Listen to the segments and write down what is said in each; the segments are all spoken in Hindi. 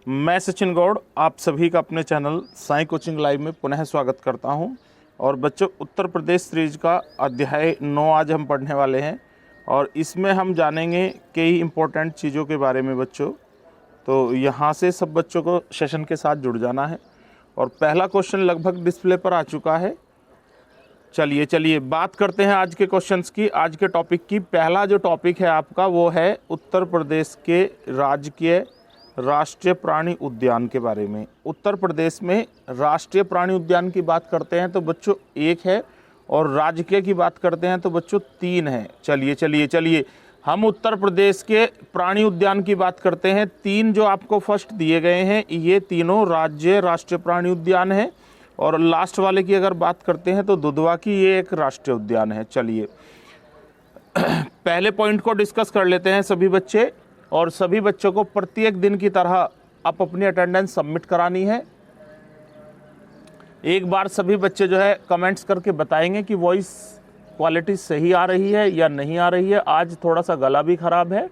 मैं सचिन गौड़ आप सभी का अपने चैनल साई कोचिंग लाइव में पुनः स्वागत करता हूं। और बच्चों, उत्तर प्रदेश सीरीज का अध्याय 9 आज हम पढ़ने वाले हैं और इसमें हम जानेंगे कई इम्पोर्टेंट चीज़ों के बारे में बच्चों। तो यहाँ से सब बच्चों को सेशन के साथ जुड़ जाना है। और पहला क्वेश्चन लगभग डिस्प्ले पर आ चुका है। चलिए बात करते हैं आज के क्वेश्चंस की, आज के टॉपिक की। पहला जो टॉपिक है आपका वो है उत्तर प्रदेश के राजकीय राष्ट्रीय प्राणी उद्यान के बारे में। उत्तर प्रदेश में राष्ट्रीय प्राणी उद्यान की बात करते हैं तो बच्चों 1 है और राजकीय की बात करते हैं तो बच्चों 3 है। चलिए हम उत्तर प्रदेश के प्राणी उद्यान की बात करते हैं। 3 जो आपको फर्स्ट दिए गए हैं ये तीनों राज्य राष्ट्रीय प्राणी उद्यान है। और लास्ट वाले की अगर बात करते हैं तो दुधवा की ये एक राष्ट्रीय उद्यान है। चलिए पहले पॉइंट को डिस्कस कर लेते हैं सभी बच्चे। और सभी बच्चों को प्रत्येक दिन की तरह आप अपनी अटेंडेंस सबमिट करानी है। एक बार सभी बच्चे जो है कमेंट्स करके बताएंगे कि वॉइस क्वालिटी सही आ रही है या नहीं आ रही है। आज थोड़ा सा गला भी ख़राब है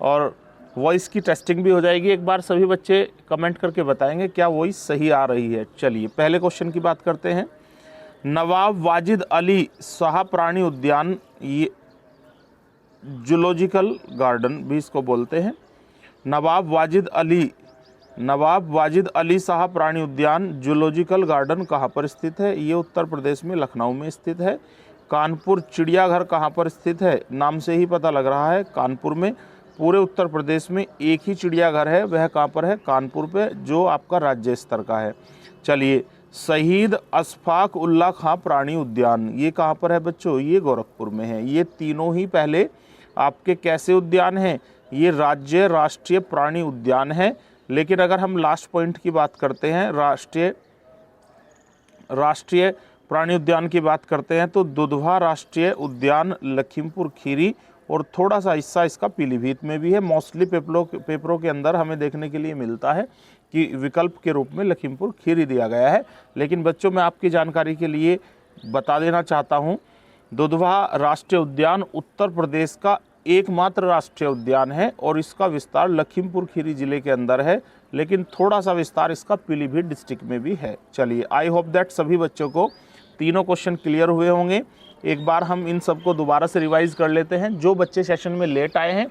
और वॉइस की टेस्टिंग भी हो जाएगी। एक बार सभी बच्चे कमेंट करके बताएंगे क्या वॉइस सही आ रही है। चलिए पहले क्वेश्चन की बात करते हैं। नवाब वाजिद अली शाह प्राणी उद्यान, ये जूलॉजिकल गार्डन भी इसको बोलते हैं। नवाब वाजिद अली शाह प्राणी उद्यान जूलॉजिकल गार्डन कहाँ पर स्थित है? ये उत्तर प्रदेश में लखनऊ में स्थित है। कानपुर चिड़ियाघर कहाँ पर स्थित है? नाम से ही पता लग रहा है कानपुर में। पूरे उत्तर प्रदेश में एक ही चिड़ियाघर है, वह कहाँ पर है? कानपुर पे, जो आपका राज्य स्तर का है। चलिए शहीद अशफाक उल्लाह खां प्राणी उद्यान, ये कहाँ पर है बच्चों? ये गोरखपुर में है। ये तीनों ही पहले आपके कैसे उद्यान हैं? ये राज्य राष्ट्रीय प्राणी उद्यान है। लेकिन अगर हम लास्ट पॉइंट की बात करते हैं, राष्ट्रीय प्राणी उद्यान की बात करते हैं तो दुधवा राष्ट्रीय उद्यान लखीमपुर खीरी और थोड़ा सा हिस्सा इसका पीलीभीत में भी है। मोस्टली पेपरों के अंदर हमें देखने के लिए मिलता है कि विकल्प के रूप में लखीमपुर खीरी दिया गया है। लेकिन बच्चों मैं आपकी जानकारी के लिए बता देना चाहता हूँ, दुधवा राष्ट्रीय उद्यान उत्तर प्रदेश का एकमात्र राष्ट्रीय उद्यान है और इसका विस्तार लखीमपुर खीरी जिले के अंदर है, लेकिन थोड़ा सा विस्तार इसका पीलीभीत डिस्ट्रिक्ट में भी है। चलिए आई होप दैट सभी बच्चों को तीनों क्वेश्चन क्लियर हुए होंगे। एक बार हम इन सबको दोबारा से रिवाइज कर लेते हैं। जो बच्चे सेशन में लेट आए हैं,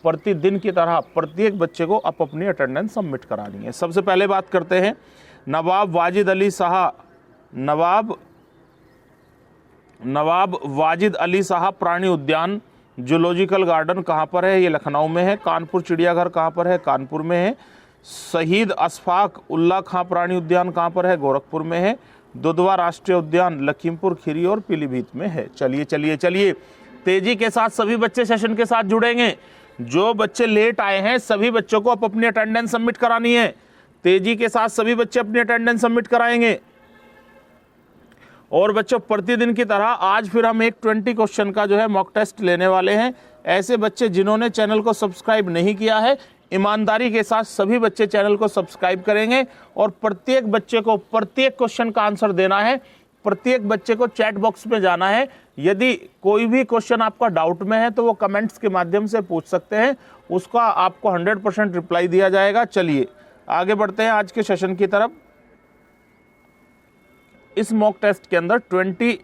प्रतिदिन की तरह प्रत्येक बच्चे को आप अपनी अटेंडेंस सबमिट करानी है। सबसे पहले बात करते हैं नवाब वाजिद अली शाह प्राणी उद्यान जूलॉजिकल गार्डन कहाँ पर है? ये लखनऊ में है। कानपुर चिड़ियाघर कहाँ पर है? कानपुर में है। शहीद अशफाक उल्लाह खां प्राणी उद्यान कहाँ पर है? गोरखपुर में है। दुधवा राष्ट्रीय उद्यान लखीमपुर खीरी और पीलीभीत में है। चलिए तेजी के साथ सभी बच्चे सेशन के साथ जुड़ेंगे। जो बच्चे लेट आए हैं सभी बच्चों को आप अपनी अटेंडेंस सबमिट करानी है। तेजी के साथ सभी बच्चे अपनी अटेंडेंस सबमिट कराएंगे। और बच्चों प्रतिदिन की तरह आज फिर हम एक 20 क्वेश्चन का जो है मॉक टेस्ट लेने वाले हैं। ऐसे बच्चे जिन्होंने चैनल को सब्सक्राइब नहीं किया है, ईमानदारी के साथ सभी बच्चे चैनल को सब्सक्राइब करेंगे और प्रत्येक बच्चे को प्रत्येक क्वेश्चन का आंसर देना है। प्रत्येक बच्चे को चैट बॉक्स में जाना है। यदि कोई भी क्वेश्चन आपका डाउट में है तो वो कमेंट्स के माध्यम से पूछ सकते हैं, उसका आपको 100% रिप्लाई दिया जाएगा। चलिए आगे बढ़ते हैं आज के सेशन की तरफ। इस मॉक टेस्ट के अंदर 20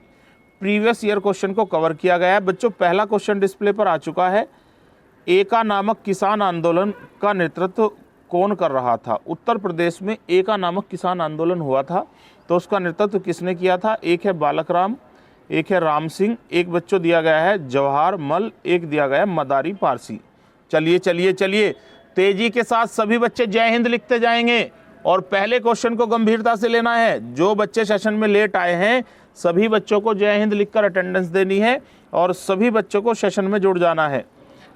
प्रीवियस ईयर क्वेश्चन को कवर किया गया है। बच्चों पहला क्वेश्चन डिस्प्ले पर आ चुका है। एका नामक किसान आंदोलन का नेतृत्व कौन कर रहा था? उत्तर प्रदेश में एका नामक किसान आंदोलन हुआ था तो उसका नेतृत्व किसने किया था? एक है बालक राम, एक है राम सिंह, एक बच्चों दिया गया है जवाहर मल, एक दिया गया है मदारी पारसी। चलिए तेजी के साथ सभी बच्चे जय हिंद लिखते जाएंगे और पहले क्वेश्चन को गंभीरता से लेना है। जो बच्चे सेशन में लेट आए हैं सभी बच्चों को जय हिंद लिखकर अटेंडेंस देनी है और सभी बच्चों को सेशन में जुड़ जाना है।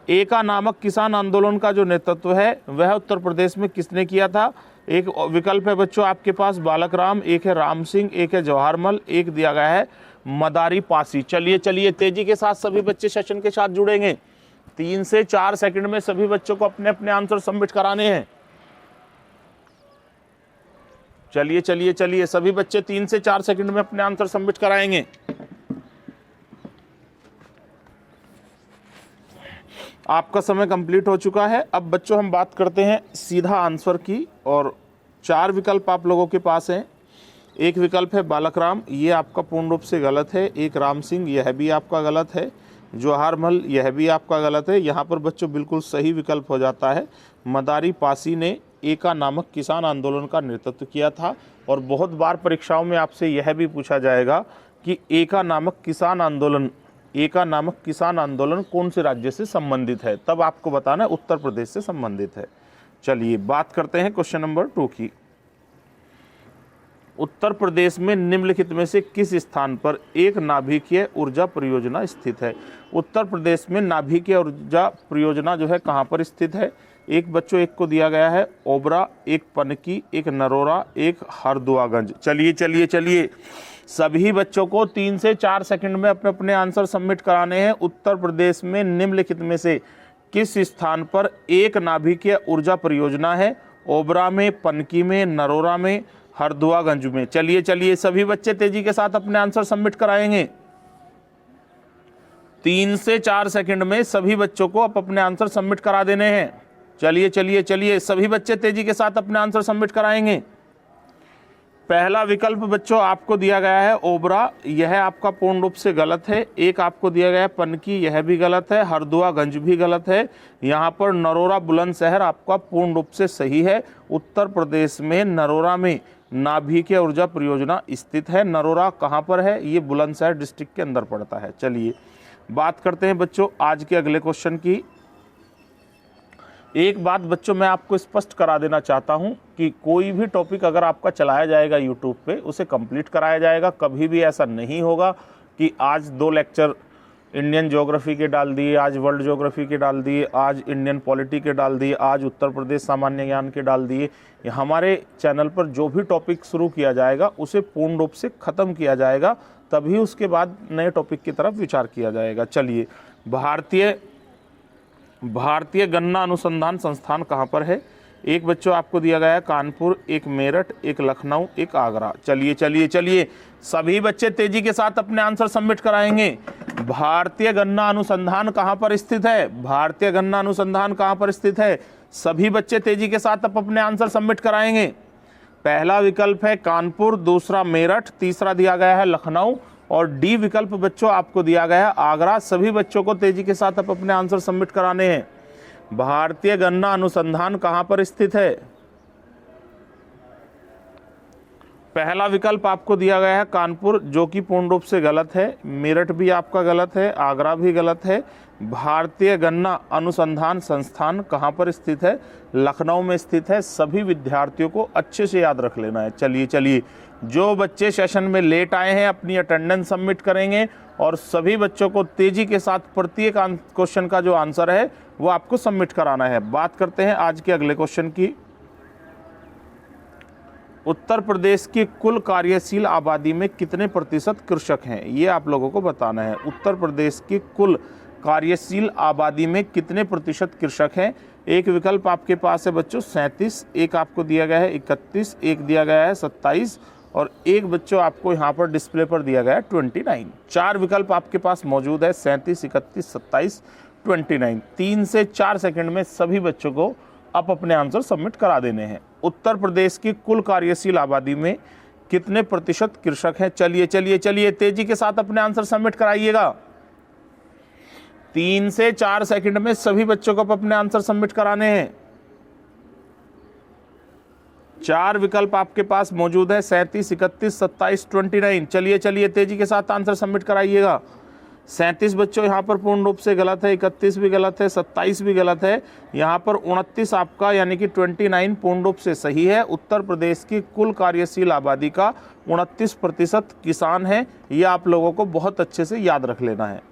एका नामक किसान आंदोलन का जो नेतृत्व है वह उत्तर प्रदेश में किसने किया था? एक विकल्प है बच्चों आपके पास बालक राम, एक है राम सिंह, एक है जवाहर मल, एक दिया गया है मदारी पासी। चलिए तेजी के साथ सभी बच्चे सेशन के साथ जुड़ेंगे। 3 से 4 सेकंड में सभी बच्चों को अपने अपने आंसर सबमिट कराने हैं। चलिए सभी बच्चे 3 से 4 सेकंड में अपने आंसर सबमिट कराएंगे। आपका समय कंप्लीट हो चुका है। अब बच्चों हम बात करते हैं सीधा आंसर की, और 4 विकल्प आप लोगों के पास हैं। एक विकल्प है बालक राम, ये आपका पूर्ण रूप से गलत है। एक राम सिंह, यह भी आपका गलत है। जवाहरमल, यह भी आपका गलत है। यहाँ पर बच्चों बिल्कुल सही विकल्प हो जाता है मदारी पासी ने एका नामक किसान आंदोलन का नेतृत्व किया था। और बहुत बार परीक्षाओं में आपसे यह भी पूछा जाएगा कि एका नामक किसान आंदोलन कौन से राज्य से संबंधित है, तब आपको बताना है उत्तर प्रदेश से संबंधित है। चलिए बात करते हैं क्वेश्चन नंबर 2 की। उत्तर प्रदेश में निम्नलिखित में से किस स्थान पर एक नाभिकीय ऊर्जा परियोजना स्थित है? उत्तर प्रदेश में नाभिकीय ऊर्जा परियोजना जो है कहाँ पर स्थित है? एक बच्चों एक को दिया गया है ओबरा, एक पनकी, एक नरोरा, एक हरदुआगंज। चलिए सभी बच्चों को 3 से 4 सेकंड में अपने अपने आंसर सबमिट कराने हैं। उत्तर प्रदेश में निम्नलिखित में से किस स्थान पर एक नाभिकीय ऊर्जा परियोजना है? ओबरा में, पनकी में, नरोरा में, हरदुआगंज में। चलिए सभी बच्चे तेजी के साथ अपने आंसर सबमिट कराएंगे। 3 से 4 सेकंड में सभी बच्चों को अपने आंसर सबमिट करा देने हैं। चलिए सभी बच्चे तेजी के साथ अपने आंसर सबमिट कराएंगे। पहला विकल्प बच्चों आपको दिया गया है ओबरा, यह आपका पूर्ण रूप से गलत है। एक आपको दिया गया है पनकी, यह भी गलत है। हरदुआगंज भी गलत है। यहाँ पर नरोरा बुलंदशहर आपका पूर्ण रूप से सही है। उत्तर प्रदेश में नरोरा में नाभिकीय ऊर्जा परियोजना स्थित है। नरोरा कहाँ पर है? ये बुलंदशहर डिस्ट्रिक्ट के अंदर पड़ता है। चलिए बात करते हैं बच्चों आज के अगले क्वेश्चन की। एक बात बच्चों मैं आपको स्पष्ट करा देना चाहता हूं कि कोई भी टॉपिक अगर आपका चलाया जाएगा यूट्यूब पे, उसे कंप्लीट कराया जाएगा। कभी भी ऐसा नहीं होगा कि आज 2 लेक्चर इंडियन ज्योग्राफी के डाल दिए, आज वर्ल्ड ज्योग्राफी के डाल दिए, आज इंडियन पॉलिटी के डाल दिए, आज उत्तर प्रदेश सामान्य ज्ञान के डाल दिए। हमारे चैनल पर जो भी टॉपिक शुरू किया जाएगा उसे पूर्ण रूप से ख़त्म किया जाएगा, तभी उसके बाद नए टॉपिक की तरफ विचार किया जाएगा। चलिए भारतीय गन्ना अनुसंधान संस्थान कहाँ पर है? एक बच्चों आपको दिया गया है कानपुर, एक मेरठ, एक लखनऊ, एक आगरा। चलिए सभी बच्चे तेजी के साथ अपने आंसर सबमिट कराएंगे। भारतीय गन्ना अनुसंधान कहाँ पर स्थित है? भारतीय गन्ना अनुसंधान कहाँ पर स्थित है? सभी बच्चे तेजी के साथ अपने आंसर सबमिट कराएंगे। पहला विकल्प है कानपुर, दूसरा मेरठ, तीसरा दिया गया है लखनऊ, और डी विकल्प बच्चों आपको दिया गया है आगरा। सभी बच्चों को तेजी के साथ अपने आंसर सबमिट कराने हैं। भारतीय गन्ना अनुसंधान कहां पर स्थित है? पहला विकल्प आपको दिया गया है कानपुर, जो कि पूर्ण रूप से गलत है। मेरठ भी आपका गलत है, आगरा भी गलत है। भारतीय गन्ना अनुसंधान संस्थान कहां पर स्थित है? लखनऊ में स्थित है। सभी विद्यार्थियों को अच्छे से याद रख लेना है। चलिए जो बच्चे सेशन में लेट आए हैं अपनी अटेंडेंस सबमिट करेंगे, और सभी बच्चों को तेजी के साथ प्रत्येक क्वेश्चन का जो आंसर है वो आपको सबमिट कराना है। बात करते हैं आज के अगले क्वेश्चन की। उत्तर प्रदेश की कुल कार्यशील आबादी में कितने प्रतिशत कृषक हैं? ये आप लोगों को बताना है। उत्तर प्रदेश की कुल कार्यशील आबादी में कितने प्रतिशत कृषक हैं? एक विकल्प आपके पास है बच्चों 37, एक आपको दिया गया है 31, एक दिया गया है 27, और एक बच्चों आपको यहाँ पर डिस्प्ले पर दिया गया है 29। 4 विकल्प आपके पास मौजूद है 37, 31, 27, 29। 3 से 4 सेकंड में सभी बच्चों को आप अपने आंसर सबमिट करा देने हैं। उत्तर प्रदेश की कुल कार्यशील आबादी में कितने प्रतिशत कृषक हैं? चलिए तेजी के साथ अपने आंसर सबमिट कराइएगा। 3 से 4 सेकंड में सभी बच्चों को अपने आंसर सबमिट कराने हैं। 4 विकल्प आपके पास मौजूद है 37, 31, 27, 29। चलिए तेजी के साथ आंसर सबमिट कराइएगा। 37 बच्चों यहाँ पर पूर्ण रूप से गलत है, 31 भी गलत है, 27 भी गलत है। यहाँ पर 29 आपका यानी कि 29 पूर्ण रूप से सही है। उत्तर प्रदेश की कुल कार्यशील आबादी का 29% किसान है। ये आप लोगों को बहुत अच्छे से याद रख लेना है।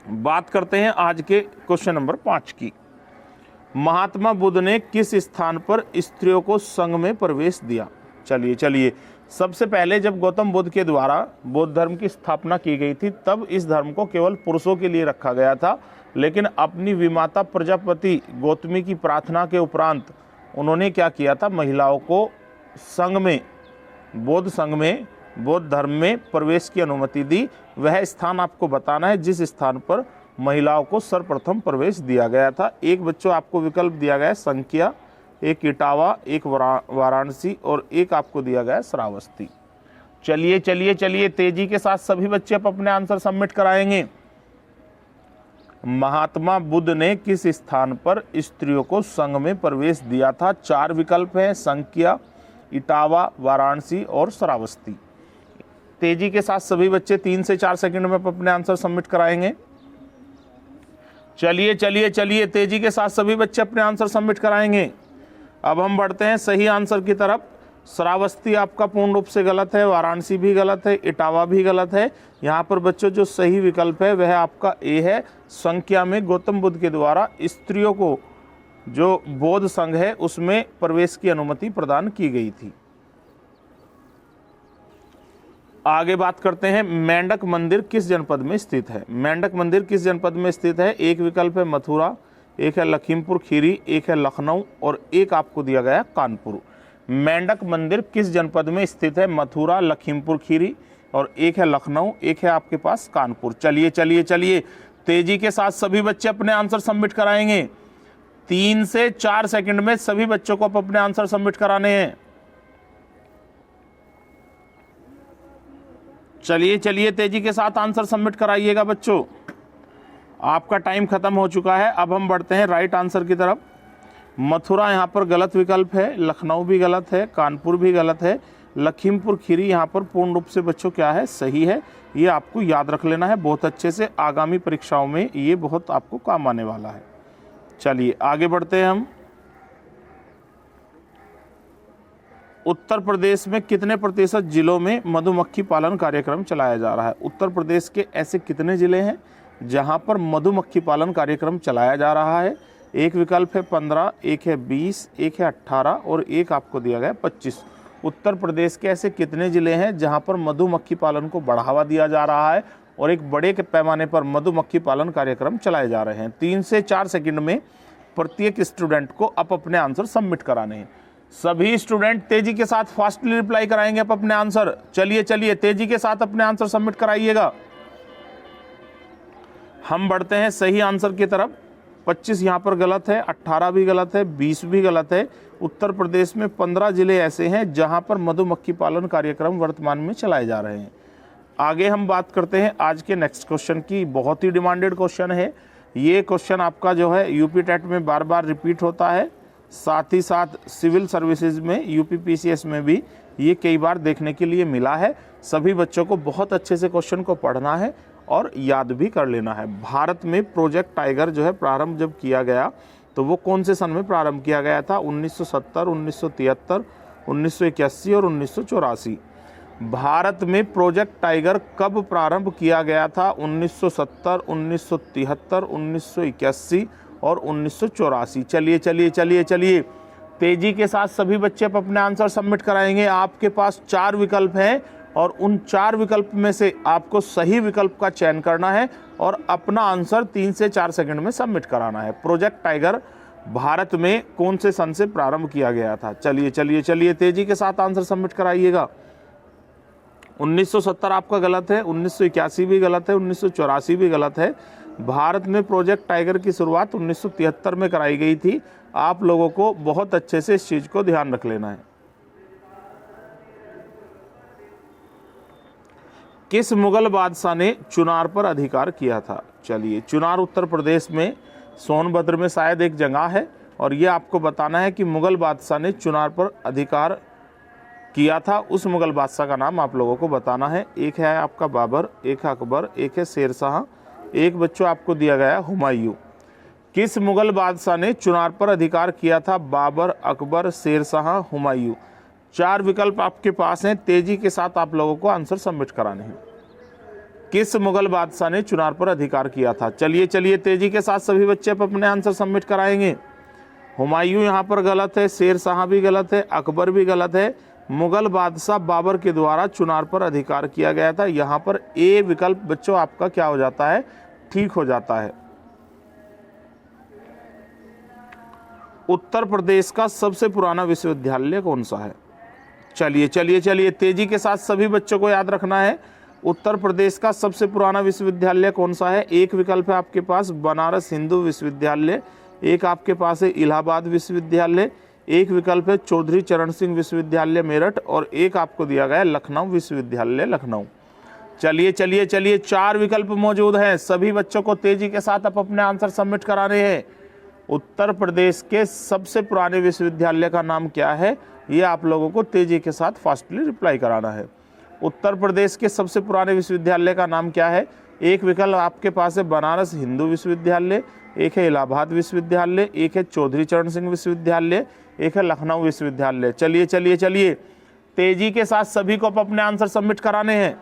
बात करते हैं आज के क्वेश्चन नंबर 5 की। महात्मा बुद्ध ने किस स्थान पर स्त्रियों को संघ में प्रवेश दिया? चलिए सबसे पहले जब गौतम बुद्ध के द्वारा बौद्ध धर्म की स्थापना की गई थी, तब इस धर्म को केवल पुरुषों के लिए रखा गया था। लेकिन अपनी विमाता प्रजापति गौतमी की प्रार्थना के उपरांत उन्होंने क्या किया था? महिलाओं को संघ में, बौद्ध संघ में, बौद्ध धर्म में प्रवेश की अनुमति दी। वह स्थान आपको बताना है जिस स्थान पर महिलाओं को सर्वप्रथम प्रवेश दिया गया था? एक बच्चों आपको विकल्प दिया गया है संख्या, एक इटावा, एक वाराणसी और एक आपको दिया गया है श्रावस्ती। चलिए चलिए चलिए तेजी के साथ सभी बच्चे अपने आंसर सबमिट कराएंगे। महात्मा बुद्ध ने किस स्थान पर स्त्रियों को संघ में प्रवेश दिया था? 4 विकल्प हैं, संख्या, इटावा, वाराणसी और श्रावस्ती। तेजी के साथ सभी बच्चे 3 से 4 सेकंड में अपने आंसर सबमिट कराएंगे। चलिए चलिए चलिए तेजी के साथ सभी बच्चे अपने आंसर सबमिट कराएंगे। अब हम बढ़ते हैं सही आंसर की तरफ। श्रावस्ती आपका पूर्ण रूप से गलत है, वाराणसी भी गलत है, इटावा भी गलत है। यहाँ पर बच्चों जो सही विकल्प है वह आपका ए है। संख्या में गौतम बुद्ध के द्वारा स्त्रियों को जो बौद्ध संघ है उसमें प्रवेश की अनुमति प्रदान की गई थी। आगे बात करते हैं, मेंढक मंदिर किस जनपद में स्थित है? मेंढक मंदिर किस जनपद में स्थित है? एक विकल्प है मथुरा, एक है लखीमपुर खीरी, एक है लखनऊ और एक आपको दिया गया कानपुर। मेंढक मंदिर किस जनपद में स्थित है? मथुरा, लखीमपुर खीरी और एक है लखनऊ, एक है आपके पास कानपुर। चलिए चलिए चलिए तेजी के साथ सभी बच्चे अपने आंसर सबमिट कराएंगे। 3 से 4 सेकंड में सभी बच्चों को अपने आंसर सबमिट कराने हैं। चलिए चलिए तेजी के साथ आंसर सबमिट कराइएगा बच्चों। आपका टाइम खत्म हो चुका है। अब हम बढ़ते हैं राइट आंसर की तरफ। मथुरा यहाँ पर गलत विकल्प है, लखनऊ भी गलत है, कानपुर भी गलत है, लखीमपुर खीरी यहाँ पर पूर्ण रूप से बच्चों क्या है? सही है। ये आपको याद रख लेना है बहुत अच्छे से, आगामी परीक्षाओं में ये बहुत आपको काम आने वाला है। चलिए आगे बढ़ते हैं हम। उत्तर प्रदेश में कितने प्रतिशत जिलों में मधुमक्खी पालन कार्यक्रम चलाया जा रहा है? उत्तर प्रदेश के ऐसे कितने जिले हैं जहां पर मधुमक्खी पालन कार्यक्रम चलाया जा रहा है? एक विकल्प है 15, एक है 20, एक है 18 और एक आपको दिया गया 25। उत्तर प्रदेश के ऐसे कितने जिले हैं जहां पर मधुमक्खी पालन को बढ़ावा दिया जा रहा है और एक बड़े के पैमाने पर मधुमक्खी पालन कार्यक्रम चलाए जा रहे हैं? 3 से 4 सेकंड में प्रत्येक स्टूडेंट को अपने आंसर सबमिट कराने हैं। सभी स्टूडेंट तेजी के साथ फास्टली रिप्लाई कराएंगे अपने आंसर। चलिए चलिए तेजी के साथ अपने आंसर सबमिट कराइएगा। हम बढ़ते हैं सही आंसर की तरफ। 25 यहाँ पर गलत है, 18 भी गलत है, 20 भी गलत है। उत्तर प्रदेश में 15 जिले ऐसे हैं जहां पर मधुमक्खी पालन कार्यक्रम वर्तमान में चलाए जा रहे हैं। आगे हम बात करते हैं आज के नेक्स्ट क्वेश्चन की। बहुत ही डिमांडेड क्वेश्चन है ये। क्वेश्चन आपका जो है यूपी टेट में बार बार रिपीट होता है, साथ ही साथ सिविल सर्विसेज में, यूपी पीसीएस में भी ये कई बार देखने के लिए मिला है। सभी बच्चों को बहुत अच्छे से क्वेश्चन को पढ़ना है और याद भी कर लेना है। भारत में प्रोजेक्ट टाइगर जो है प्रारंभ जब किया गया तो वो कौन से सन में प्रारंभ किया गया था? 1970, 1973, 1981 और 1984। भारत में प्रोजेक्ट टाइगर कब प्रारंभ किया गया था? 1970, 1973, 1981 और 1984। चलिए चलिए चलिए चलिए तेजी के साथ सभी बच्चे अपने आंसर सबमिट कराएंगे। आपके पास 4 विकल्प हैं और उन 4 विकल्प में से आपको सही विकल्प का चयन करना है और अपना आंसर 3 से 4 सेकंड में सबमिट कराना है। प्रोजेक्ट टाइगर भारत में कौन से सन से प्रारंभ किया गया था? चलिए चलिए चलिए तेजी के साथ आंसर सबमिट कराइएगा। 1970 आपका गलत है, 1981 भी गलत है, 1984 भी गलत है। भारत में प्रोजेक्ट टाइगर की शुरुआत 1973 में कराई गई थी। आप लोगों को बहुत अच्छे से इस चीज को ध्यान रख लेना है। किस मुगल बादशाह ने चुनार पर अधिकार किया था? चलिए, चुनार उत्तर प्रदेश में सोनभद्र में शायद एक जगह है और ये आपको बताना है कि मुगल बादशाह ने चुनार पर अधिकार किया था। उस मुगल बादशाह का नाम आप लोगों को बताना है। एक है आपका बाबर, एक है अकबर, एक है शेरशाह, एक बच्चों आपको दिया गया हुमायूं। किस मुगल बादशाह ने चुनार पर अधिकार किया था? बाबर, अकबर, शेरशाह, हुमायूं। 4 विकल्प आपके पास हैं। तेजी के साथ आप लोगों को आंसर सबमिट कराने हैं। किस मुगल बादशाह ने चुनार पर अधिकार किया था? चलिए चलिए तेजी के साथ सभी बच्चे अपने आंसर सबमिट कराएंगे। हुमायूं यहाँ पर गलत है, शेरशाह भी गलत है, अकबर भी गलत है। मुगल बादशाह बाबर के द्वारा चुनार पर अधिकार किया गया था। यहाँ पर ए विकल्प बच्चों आपका क्या हो जाता है? ठीक हो जाता है। उत्तर प्रदेश का सबसे पुराना विश्वविद्यालय कौन सा है? चलिए चलिए चलिए तेजी के साथ सभी बच्चों को याद रखना है। उत्तर प्रदेश का सबसे पुराना विश्वविद्यालय कौन सा है? एक विकल्प है आपके पास बनारस हिंदू विश्वविद्यालय, एक आपके पास है इलाहाबाद विश्वविद्यालय, एक विकल्प है चौधरी चरण सिंह विश्वविद्यालय मेरठ और एक आपको दिया गया है लखनऊ विश्वविद्यालय लखनऊ। चलिए चलिए चलिए, 4 विकल्प मौजूद हैं। सभी बच्चों को तेजी के साथ आप अपने आंसर सबमिट कराने हैं। उत्तर प्रदेश के सबसे पुराने विश्वविद्यालय का नाम क्या है? ये आप लोगों को तेजी के साथ फास्टली रिप्लाई कराना है। उत्तर प्रदेश के सबसे पुराने विश्वविद्यालय का नाम क्या है? एक विकल्प आपके पास है बनारस हिंदू विश्वविद्यालय, एक है इलाहाबाद विश्वविद्यालय, एक है चौधरी चरण सिंह विश्वविद्यालय, एक है लखनऊ विश्वविद्यालय। चलिए चलिए चलिए, तेजी के साथ सभी को अपने आंसर सबमिट कराने हैं।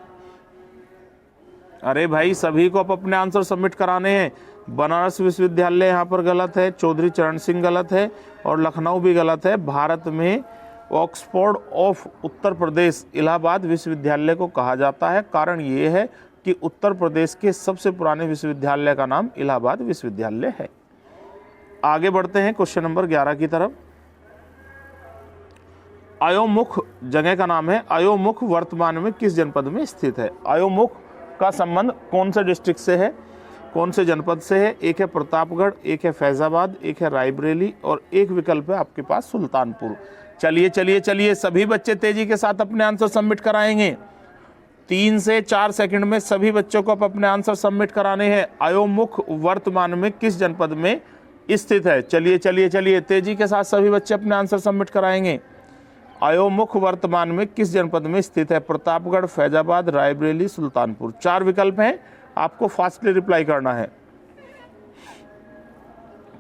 अरे भाई, सभी को अपने आंसर सबमिट कराने हैं। बनारस विश्वविद्यालय यहाँ पर गलत है, चौधरी चरण सिंह गलत है और लखनऊ भी गलत है। भारत में ऑक्सफोर्ड ऑफ उत्तर प्रदेश इलाहाबाद विश्वविद्यालय को कहा जाता है। कारण ये है कि उत्तर प्रदेश के सबसे पुराने विश्वविद्यालय का नाम इलाहाबाद विश्वविद्यालय है। आगे बढ़ते हैं क्वेश्चन नंबर 11 की तरफ। अयोमुख जगह का नाम है। अयोमुख वर्तमान में किस जनपद में स्थित है? अयोमुख का संबंध कौन से डिस्ट्रिक्ट से है, कौन से जनपद से है? एक है प्रतापगढ़, एक है फैजाबाद, एक है रायबरेली और एक विकल्प है आपके पास सुल्तानपुर। चलिए चलिए चलिए, सभी बच्चे तेजी के साथ अपने आंसर सबमिट कराएंगे। 3 से 4 सेकंड में सभी बच्चों को अपने आंसर सबमिट कराने हैं। अयोमुख वर्तमान में किस जनपद में स्थित है? चलिए चलिए चलिए, तेजी के साथ सभी बच्चे अपने आंसर सबमिट कराएंगे। अयोमुख वर्तमान में किस जनपद में स्थित है? प्रतापगढ़, फैजाबाद, रायबरेली, सुल्तानपुर। 4 विकल्प हैं, आपको फास्टली रिप्लाई करना है।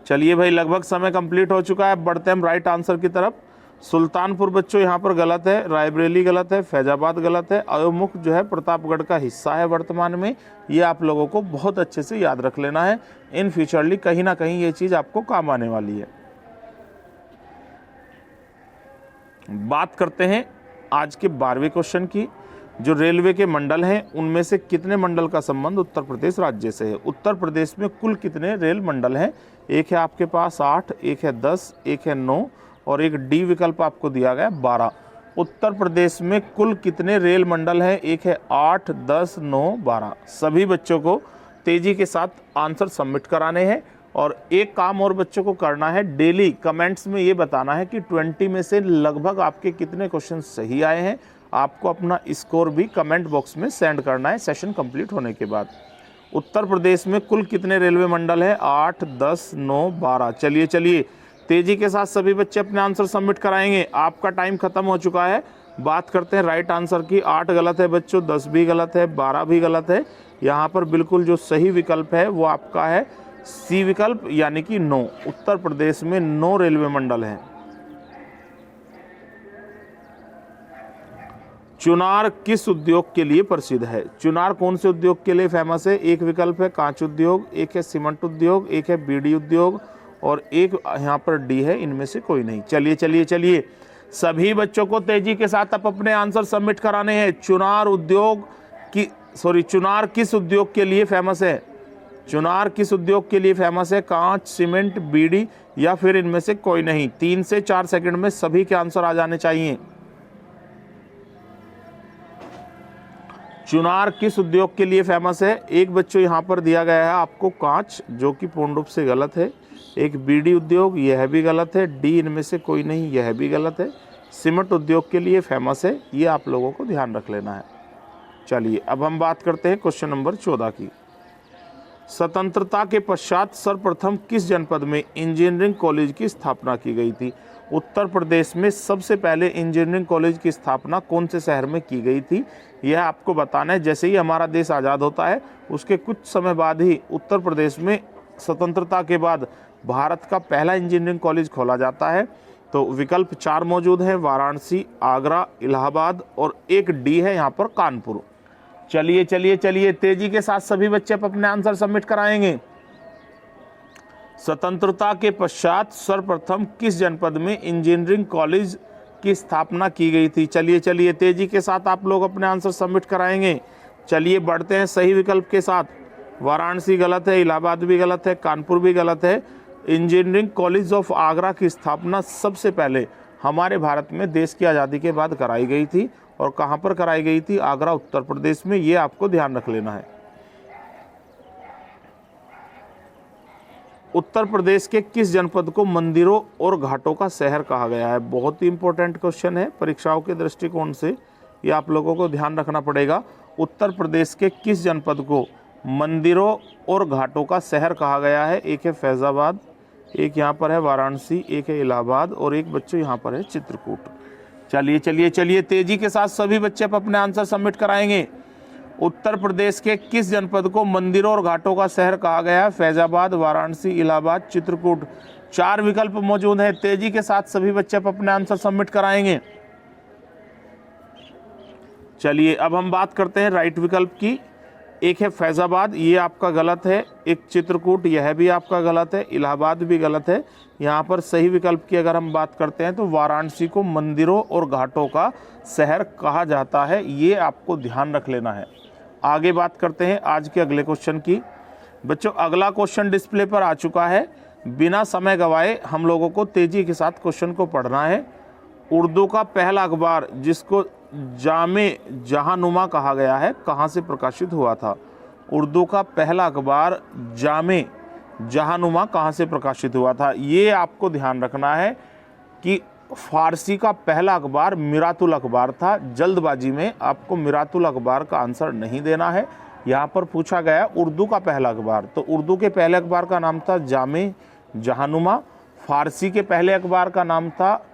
चलिए भाई, लगभग समय कंप्लीट हो चुका है। बढ़ते हैं हम राइट आंसर की तरफ। सुल्तानपुर बच्चों यहाँ पर गलत है, रायबरेली गलत है, फैजाबाद गलत है। अयोमुख जो है प्रतापगढ़ का हिस्सा है वर्तमान में। ये आप लोगों को बहुत अच्छे से याद रख लेना है। इन फ्यूचरली कहीं ना कहीं ये चीज़ आपको काम आने वाली है। बात करते हैं आज के 12वें क्वेश्चन की। जो रेलवे के मंडल हैं उनमें से कितने मंडल का संबंध उत्तर प्रदेश राज्य से है? उत्तर प्रदेश में कुल कितने रेल मंडल हैं? एक है आपके पास 8, एक है 10, एक है 9 और एक डी विकल्प आपको दिया गया 12। उत्तर प्रदेश में कुल कितने रेल मंडल हैं? एक है 8, 10, 9, 12। सभी बच्चों को तेजी के साथ आंसर सबमिट कराने हैं और एक काम और बच्चों को करना है, डेली कमेंट्स में ये बताना है कि 20 में से लगभग आपके कितने क्वेश्चन सही आए हैं। आपको अपना स्कोर भी कमेंट बॉक्स में सेंड करना है सेशन कंप्लीट होने के बाद। उत्तर प्रदेश में कुल कितने रेलवे मंडल हैं? 8, 10, 9, 12। चलिए चलिए, तेजी के साथ सभी बच्चे अपने आंसर सबमिट कराएंगे। आपका टाइम खत्म हो चुका है। बात करते हैं राइट आंसर की। 8 गलत है बच्चों, 10 भी गलत है, 12 भी गलत है। यहाँ पर बिल्कुल जो सही विकल्प है वो आपका है सी विकल्प, यानी कि 9। उत्तर प्रदेश में 9 रेलवे मंडल हैं। चुनार किस उद्योग के लिए प्रसिद्ध है? चुनार कौन से उद्योग के लिए फेमस है? एक विकल्प है कांच उद्योग, एक है सीमेंट उद्योग, एक है बीड़ी उद्योग और एक यहाँ पर डी है। इनमें से कोई नहीं। चलिए चलिए चलिए, सभी बच्चों को तेजी के साथ आप अपने आंसर सबमिट कराने हैं। चुनार किस उद्योग के लिए फेमस है? चुनार किस उद्योग के लिए फेमस है? कांच, सीमेंट, बीड़ी या फिर इनमें से कोई नहीं। 3 से 4 सेकंड में सभी के आंसर आ जाने चाहिए। चुनार किस उद्योग के लिए फेमस है? एक बच्चों यहाँ पर दिया गया है आपको कांच, जो कि पूर्ण रूप से गलत है। एक बीड़ी उद्योग, यह भी गलत है। डी इनमें से कोई नहीं, यह भी गलत है। सीमेंट उद्योग के लिए फेमस है, ये आप लोगों को ध्यान रख लेना है। चलिए अब हम बात करते हैं क्वेश्चन नंबर 14 की। स्वतंत्रता के पश्चात सर्वप्रथम किस जनपद में इंजीनियरिंग कॉलेज की स्थापना की गई थी? उत्तर प्रदेश में सबसे पहले इंजीनियरिंग कॉलेज की स्थापना कौन से शहर में की गई थी? यह आपको बताना है। जैसे ही हमारा देश आज़ाद होता है उसके कुछ समय बाद ही उत्तर प्रदेश में स्वतंत्रता के बाद भारत का पहला इंजीनियरिंग कॉलेज खोला जाता है। तो विकल्प 4 मौजूद हैं, वाराणसी, आगरा, इलाहाबाद और एक डी है यहाँ पर कानपुर। चलिए चलिए चलिए, तेजी के साथ सभी बच्चे अपने आंसर सबमिट कराएंगे। स्वतंत्रता के पश्चात सर्वप्रथम किस जनपद में इंजीनियरिंग कॉलेज की स्थापना की गई थी? चलिए चलिए, तेजी के साथ आप लोग अपने आंसर सबमिट कराएंगे। चलिए बढ़ते हैं सही विकल्प के साथ। वाराणसी गलत है, इलाहाबाद भी गलत है, कानपुर भी गलत है। इंजीनियरिंग कॉलेज ऑफ आगरा की स्थापना सबसे पहले हमारे भारत में देश की आज़ादी के बाद कराई गई थी और कहाँ पर कराई गई थी? आगरा उत्तर प्रदेश में। ये आपको ध्यान रख लेना है। उत्तर प्रदेश के किस जनपद को मंदिरों और घाटों का शहर कहा गया है? बहुत ही इंपॉर्टेंट क्वेश्चन है परीक्षाओं के दृष्टिकोण से, ये आप लोगों को ध्यान रखना पड़ेगा। उत्तर प्रदेश के किस जनपद को मंदिरों और घाटों का शहर कहा गया है? एक है फैजाबाद, एक यहाँ पर है वाराणसी, एक है इलाहाबाद और एक बच्चों यहाँ पर है चित्रकूट। चलिए चलिए चलिए, तेजी के साथ सभी बच्चे अपने आंसर सबमिट कराएंगे। उत्तर प्रदेश के किस जनपद को मंदिरों और घाटों का शहर कहा गया है? फैजाबाद, वाराणसी, इलाहाबाद, चित्रकूट। 4 विकल्प मौजूद हैं। तेजी के साथ सभी बच्चे अपने आंसर सबमिट कराएंगे। चलिए अब हम बात करते हैं राइट विकल्प की। एक है फैजाबाद, ये आपका गलत है। एक चित्रकूट, यह भी आपका गलत है। इलाहाबाद भी गलत है। यहाँ पर सही विकल्प की अगर हम बात करते हैं तो वाराणसी को मंदिरों और घाटों का शहर कहा जाता है। ये आपको ध्यान रख लेना है। आगे बात करते हैं आज के अगले क्वेश्चन की। बच्चों अगला क्वेश्चन डिस्प्ले पर आ चुका है। बिना समय गवाए हम लोगों को तेजी के साथ क्वेश्चन को पढ़ना है। उर्दू का पहला अखबार जिसको जामे जहानुमा कहा गया है, कहाँ से प्रकाशित हुआ था? उर्दू का पहला अखबार जामे जहानुमा कहाँ से प्रकाशित हुआ था? ये आपको ध्यान रखना है कि फारसी का पहला अखबार मिरातुल अखबार था। जल्दबाजी में आपको मिरातुल अखबार का आंसर नहीं देना है। यहाँ पर पूछा गया उर्दू का पहला अखबार, तो उर्दू के पहले अखबार का नाम था जामे जहानुमा। फारसी के पहले अखबार का नाम था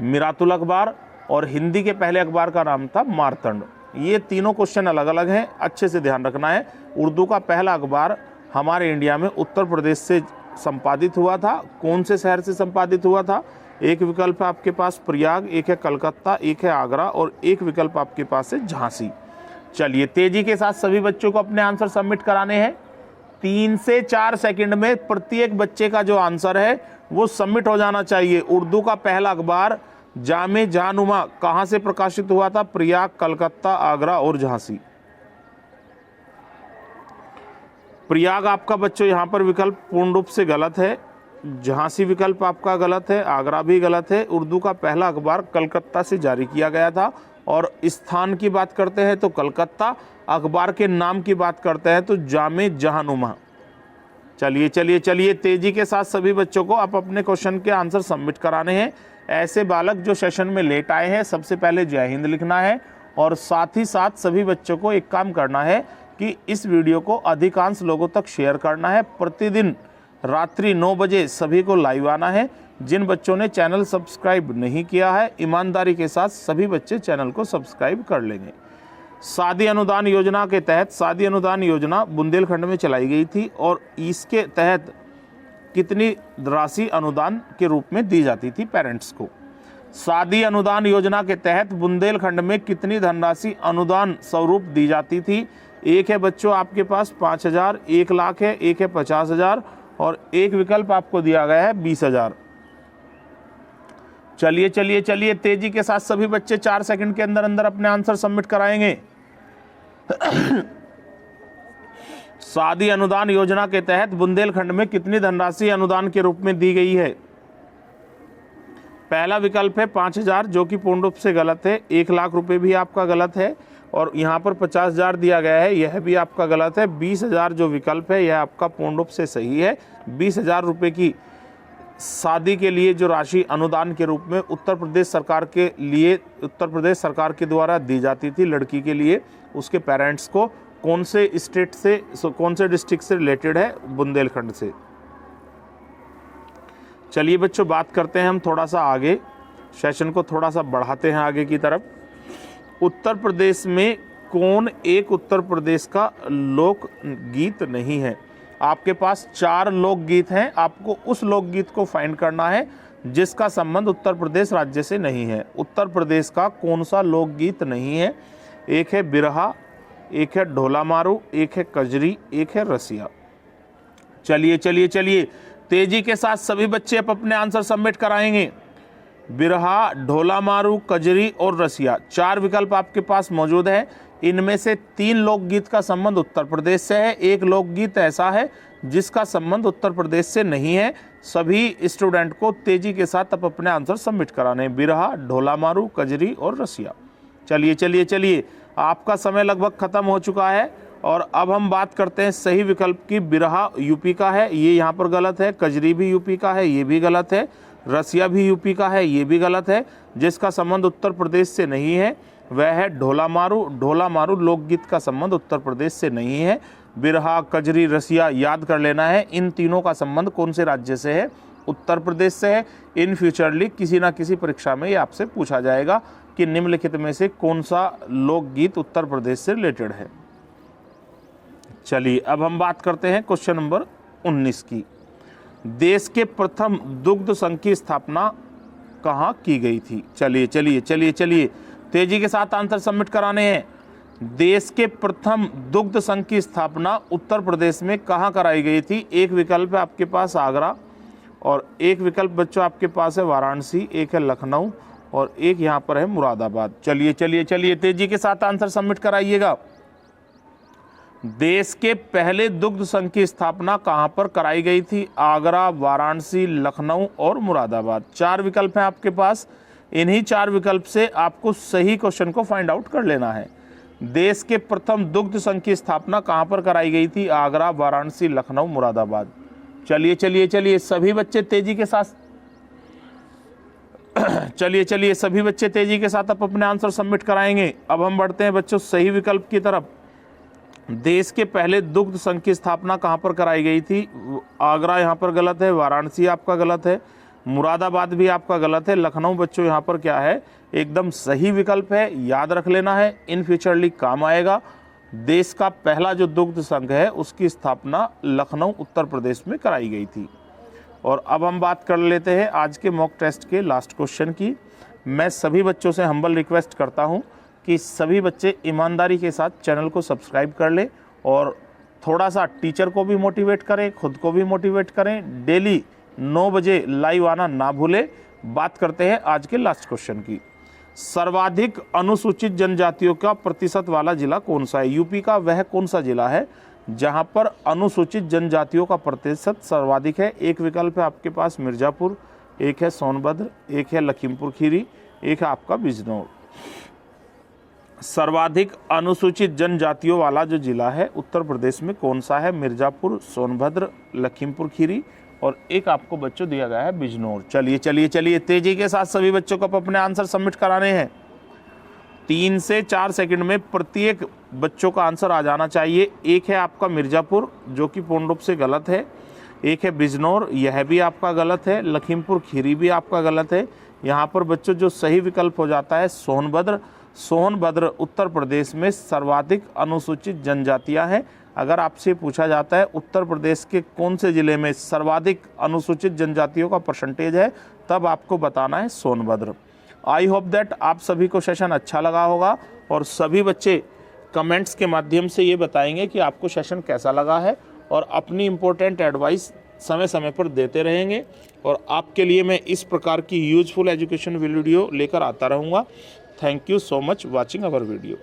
मिरातुल अखबार और हिंदी के पहले अखबार का नाम था मारतंड। ये तीनों क्वेश्चन अलग अलग हैं, अच्छे से ध्यान रखना है। उर्दू का पहला अखबार हमारे इंडिया में उत्तर प्रदेश से संपादित हुआ था। कौन से शहर से संपादित हुआ था? एक विकल्प है आपके पास प्रयाग, एक है कलकत्ता, एक है आगरा और एक विकल्प आपके पास है झांसी। चलिए तेजी के साथ सभी बच्चों को अपने आंसर सबमिट कराने हैं। 3 से 4 सेकंड में प्रत्येक बच्चे का जो आंसर है वो सबमिट हो जाना चाहिए। उर्दू का पहला अखबार जामे जहानुमा कहाँ से प्रकाशित हुआ था? प्रयाग, कलकत्ता, आगरा और झांसी। प्रयाग आपका बच्चों यहाँ पर विकल्प पूर्ण रूप से गलत है। झांसी विकल्प आपका गलत है। आगरा भी गलत है। उर्दू का पहला अखबार कलकत्ता से जारी किया गया था। और स्थान की बात करते हैं तो कलकत्ता, अखबार के नाम की बात करते हैं तो जामे जहानुमा। चलिए चलिए चलिए, तेजी के साथ सभी बच्चों को आप अपने क्वेश्चन के आंसर सबमिट कराने हैं। ऐसे बालक जो सेशन में लेट आए हैं सबसे पहले जय हिंद लिखना है और साथ ही साथ सभी बच्चों को एक काम करना है कि इस वीडियो को अधिकांश लोगों तक शेयर करना है। प्रतिदिन रात्रि 9 बजे सभी को लाइव आना है। जिन बच्चों ने चैनल सब्सक्राइब नहीं किया है ईमानदारी के साथ सभी बच्चे चैनल को सब्सक्राइब कर लेंगे। शादी अनुदान योजना के तहत, शादी अनुदान योजना बुंदेलखंड में चलाई गई थी और इसके तहत कितनी राशि अनुदान के रूप में दी जाती थी पेरेंट्स को? शादी अनुदान योजना के तहत बुंदेलखंड में कितनी धनराशि अनुदान स्वरूप दी जाती थी? एक है बच्चों आपके पास 5,000, 1 लाख है, एक है 50,000 और एक विकल्प आपको दिया गया है 20,000। चलिए चलिए चलिए, तेजी के साथ सभी बच्चे 4 सेकंड के अंदर अंदर अपने आंसर सबमिट कराएंगे। शादी अनुदान योजना के तहत बुंदेलखंड में कितनी धनराशि अनुदान के रूप में दी गई है? पहला विकल्प है 5,000 जो कि पूर्ण रूप से गलत है। 1 लाख रुपए भी आपका गलत है और यहाँ पर 50,000 दिया गया है, यह भी आपका गलत है। 20,000 जो विकल्प है यह आपका पूर्ण रूप से सही है। 20,000 रुपये की शादी के लिए जो राशि अनुदान के रूप में उत्तर प्रदेश सरकार के लिए, उत्तर प्रदेश सरकार के द्वारा दी जाती थी लड़की के लिए, उसके पेरेंट्स को कौन से स्टेट से, कौन से डिस्ट्रिक्ट से रिलेटेड है? बुंदेलखंड से। चलिए बच्चों बात करते हैं हम थोड़ा सा आगे, सेशन को थोड़ा सा बढ़ाते हैं आगे की तरफ। उत्तर प्रदेश में कौन एक उत्तर प्रदेश का लोक गीत नहीं है? आपके पास 4 लोकगीत हैं। आपको उस लोकगीत को फाइंड करना है जिसका संबंध उत्तर प्रदेश राज्य से नहीं है। उत्तर प्रदेश का कौन सा लोकगीत नहीं है? एक है बिरहा, एक है ढोला मारू, एक है कजरी, एक है रसिया। चलिए चलिए चलिए, तेजी के साथ सभी बच्चे अपने आंसर सबमिट कराएंगे। बिरहा, ढोला मारू, कजरी और रसिया, 4 विकल्प आपके पास मौजूद है। इनमें से 3 लोकगीत का संबंध उत्तर प्रदेश से है। एक लोकगीत ऐसा है जिसका संबंध उत्तर प्रदेश से नहीं है। सभी स्टूडेंट को तेजी के साथ अब अपने आंसर सबमिट कराने हैं। बिरहा, ढोलामारू, कजरी और रसिया। चलिए चलिए चलिए, आपका समय लगभग खत्म हो चुका है और अब हम बात करते हैं सही विकल्प की। बिरहा यूपी का है, ये यहाँ पर गलत है। कजरी भी यूपी का है, ये भी गलत है। रसिया भी यूपी का है, ये भी गलत है। जिसका संबंध उत्तर प्रदेश से नहीं है वह है ढोलामारू। ढोलामारू लोकगीत का संबंध उत्तर प्रदेश से नहीं है। बिरहा, कजरी, रसिया याद कर लेना है। इन तीनों का संबंध कौन से राज्य से है? उत्तर प्रदेश से है। इन फ्यूचरली किसी ना किसी परीक्षा में ये आपसे पूछा जाएगा कि निम्नलिखित में से कौन सा लोकगीत उत्तर प्रदेश से रिलेटेड है। चलिए अब हम बात करते हैं क्वेश्चन नंबर 19 की। देश के प्रथम दुग्ध संघ की स्थापना कहाँ की गई थी? चलिए चलिए चलिए चलिए, तेजी के साथ आंसर सबमिट कराने हैं। देश के प्रथम दुग्ध संघ की स्थापना उत्तर प्रदेश में कहाँ कराई गई थी? एक विकल्प है आपके पास आगरा, और एक विकल्प बच्चों आपके पास है वाराणसी, एक है लखनऊ और एक यहाँ पर है मुरादाबाद। चलिए चलिए चलिए, तेजी के साथ आंसर सबमिट कराइएगा। देश के पहले दुग्ध संघ की स्थापना कहाँ पर कराई गई थी? आगरा, वाराणसी, लखनऊ और मुरादाबाद। 4 विकल्प हैं आपके पास। इन्हीं 4 विकल्प से आपको सही क्वेश्चन को फाइंड आउट कर लेना है। देश के प्रथम दुग्ध संघ की स्थापना कहाँ पर कराई गई थी? आगरा, वाराणसी, लखनऊ, मुरादाबाद। चलिए चलिए चलिए, सभी बच्चे तेजी के साथ चलिए चलिए सभी बच्चे तेजी के साथ अब अपने आंसर सबमिट कराएंगे। अब हम बढ़ते हैं बच्चों सही विकल्प की तरफ। देश के पहले दुग्ध संघ की स्थापना कहाँ पर कराई गई थी? आगरा यहाँ पर गलत है, वाराणसी आपका गलत है, मुरादाबाद भी आपका गलत है, लखनऊ बच्चों यहाँ पर क्या है? एकदम सही विकल्प है, याद रख लेना है, इन फ्यूचरली काम आएगा। देश का पहला जो दुग्ध संघ है उसकी स्थापना लखनऊ उत्तर प्रदेश में कराई गई थी। और अब हम बात कर लेते हैं आज के मॉक टेस्ट के लास्ट क्वेश्चन की। मैं सभी बच्चों से हम्बल रिक्वेस्ट करता हूं कि सभी बच्चे ईमानदारी के साथ चैनल को सब्सक्राइब कर लें और थोड़ा सा टीचर को भी मोटिवेट करें, खुद को भी मोटिवेट करें। डेली 9 बजे लाइव आना ना भूलें। बात करते हैं आज के लास्ट क्वेश्चन की। सर्वाधिक अनुसूचित जनजातियों का प्रतिशत वाला जिला कौन सा है? यूपी का वह कौन सा जिला है जहां पर अनुसूचित जनजातियों का प्रतिशत सर्वाधिक है? एक विकल्प है आपके पास मिर्जापुर, एक है सोनभद्र, एक है लखीमपुर खीरी, एक है आपका बिजनौर। सर्वाधिक अनुसूचित जनजातियों वाला जो जिला है उत्तर प्रदेश में कौन सा है? मिर्जापुर, सोनभद्र, लखीमपुर खीरी और एक आपको बच्चों दिया गया है बिजनौर। चलिए चलिए चलिए, तेजी के साथ सभी बच्चों को अपने आंसर सबमिट कराने हैं। 3 से 4 सेकंड में प्रत्येक बच्चों का आंसर आ जाना चाहिए। एक है आपका मिर्जापुर जो कि पूर्ण रूप से गलत है, एक है बिजनौर, यह भी आपका गलत है, लखीमपुर खीरी भी आपका गलत है। यहाँ पर बच्चों जो सही विकल्प हो जाता है सोनभद्र। सोनभद्र उत्तर प्रदेश में सर्वाधिक अनुसूचित जनजातियां हैं। अगर आपसे पूछा जाता है उत्तर प्रदेश के कौन से ज़िले में सर्वाधिक अनुसूचित जनजातियों का परसेंटेज है, तब आपको बताना है सोनभद्र। आई होप दैट आप सभी को सेशन अच्छा लगा होगा और सभी बच्चे कमेंट्स के माध्यम से ये बताएंगे कि आपको सेशन कैसा लगा है और अपनी इम्पोर्टेंट एडवाइस समय समय पर देते रहेंगे और आपके लिए मैं इस प्रकार की यूजफुल एजुकेशन वीडियो लेकर आता रहूँगा। Thank you so much watching our video.